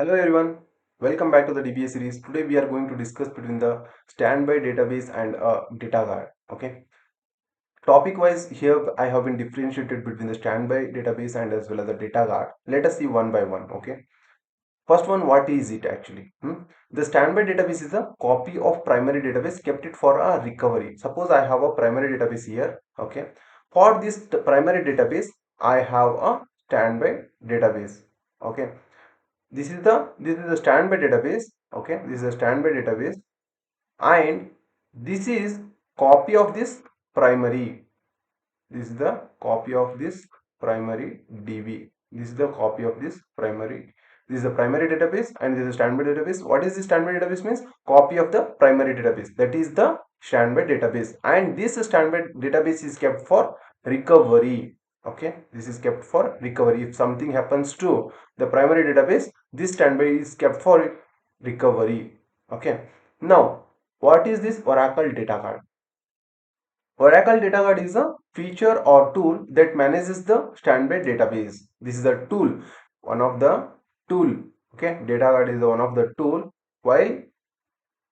Hello everyone, welcome back to the DBA series. Today we are going to discuss between the standby database and a data guard. Okay, topic wise here I have been differentiated between the standby database and as well as the data guard. Let us see one by one. Okay, first one, what is it actually? The standby database is a copy of primary database kept it for a recovery. Suppose I have a primary database here. Okay, for this primary database I have a standby database. Okay, this is the standby database. Okay, this is a standby database, and this is copy of this primary. This is the copy of this primary DB. This is the copy of this primary. This is the primary database and this is standby database. What is the standby database means? Copy of the primary database, that is the standby database, and this standby database is kept for recovery. Okay, this is kept for recovery. If something happens to the primary database, this standby is kept for recovery. Okay, now what is this Oracle data guard? Oracle data guard is a feature or tool that manages the standby database. This is a tool, one of the tool. Okay, data guard is one of the tool. While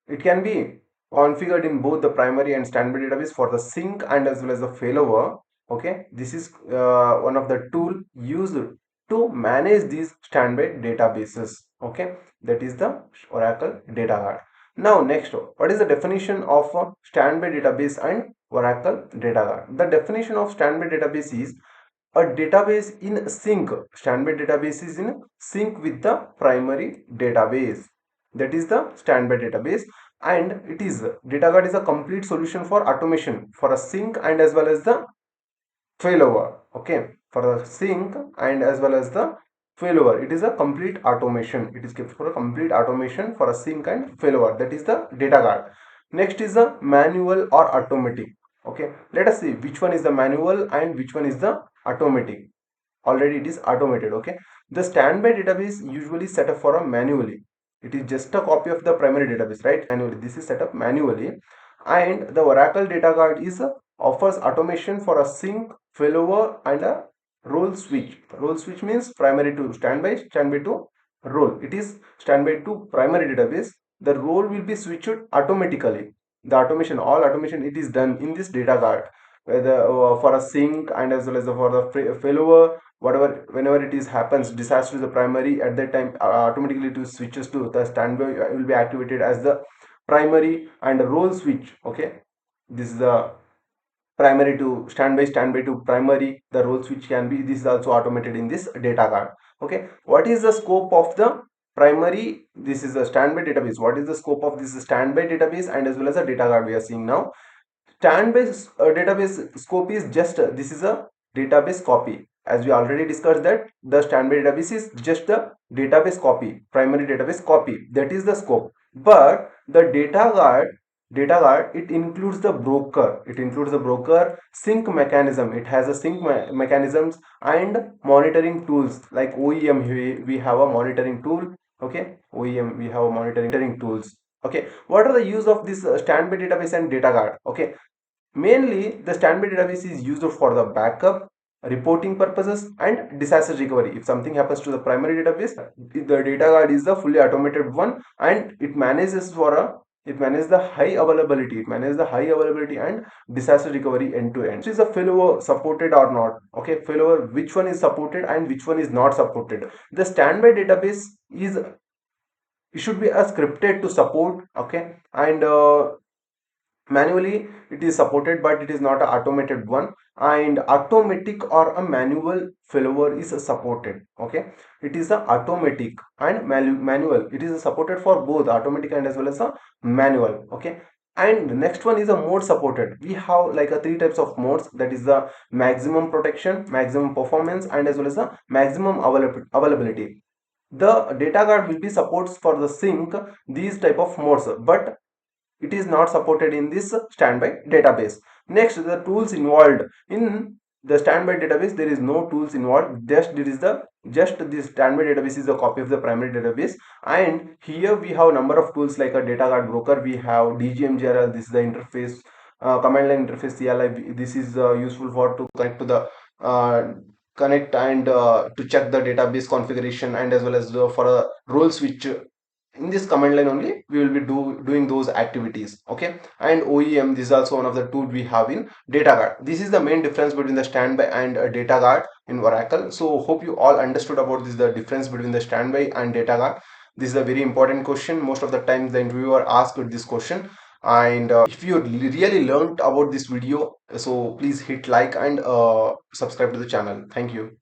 it can be configured in both the primary and standby database for the sync and as well as the failover. Okay, this is one of the tool used to manage these standby databases. Okay, that is the Oracle data guard. Now next, what is the definition of a standby database and Oracle data guard? The definition of standby database is a database in sync. Standby database is in sync with the primary database. That is the standby database, and it is data guard is a complete solution for automation for a sync and as well as the failover. Okay, for the sync and as well as the failover, it is a complete automation. It is kept for a complete automation for a sync and failover. That is the data guard. Next is the manual or automatic. Okay, let us see which one is the manual and which one is the automatic. Already it is automated. Okay, the standby database usually set up for a manually. It is just a copy of the primary database, right? Manually, this is set up manually, and the Oracle data guard is offers automation for a sync, failover, and a role switch. Role switch means primary to standby, standby to role. It is standby to primary database. The role will be switched automatically. The automation, all automation, it is done in this data guard, whether for a sync and as well as for the failover. Whatever, whenever it is happens disaster to the primary, at that time automatically it switches to the standby, will be activated as the primary, and a role switch. Okay, this is the primary to standby, standby to primary. The role switch can be, this is also automated in this data guard. Okay, what is the scope of the primary? This is the standby database. What is the scope of this standby database and as well as the data guard we are seeing now? Standby database scope is just this is a database copy. As we already discussed that the standby database is just the database copy, primary database copy. That is the scope. But the data guard, it includes the broker. It includes the broker sync mechanism. It has a sync mechanisms and monitoring tools like OEM. We have a monitoring tool. Okay, OEM, we have a monitoring tools. Okay, what are the use of this standby database and data guard? Okay, mainly the standby database is used for the backup, reporting purposes, and disaster recovery. If something happens to the primary database, the data guard is the fully automated one, and it manages the high availability. It manages the high availability and disaster recovery end to end. Is the failover supported or not? Okay, failover, which one is supported and which one is not supported? The standby database is, it should be a scripted to support. Okay, and manually it is supported, but it is not an automated one. And automatic or a manual failover is supported. Okay, it is a automatic and manual. It is supported for both automatic and as well as a manual. Okay, and next one is a mode supported. We have like a three types of modes, that is the maximum protection, maximum performance, and as well as the maximum availability. The data guard will be supports for the sync these type of modes, but it is not supported in this standby database. Next, the tools involved in the standby database, there is no tools involved. Just this standby database is a copy of the primary database, and here we have number of tools like a data guard broker. We have DGMGRL. This is the interface, command line interface CLI. This is useful for to connect to the connect and to check the database configuration, and as well as for a role switch. In this command line only we will be doing those activities. Okay, and OEM, this is also one of the tool we have in data guard. This is the main difference between the standby and data guard in Oracle. So hope you all understood about this, the difference between the standby and data guard. This is a very important question. Most of the times the interviewer asked this question. And if you really learned about this video, so please hit like and subscribe to the channel. Thank you.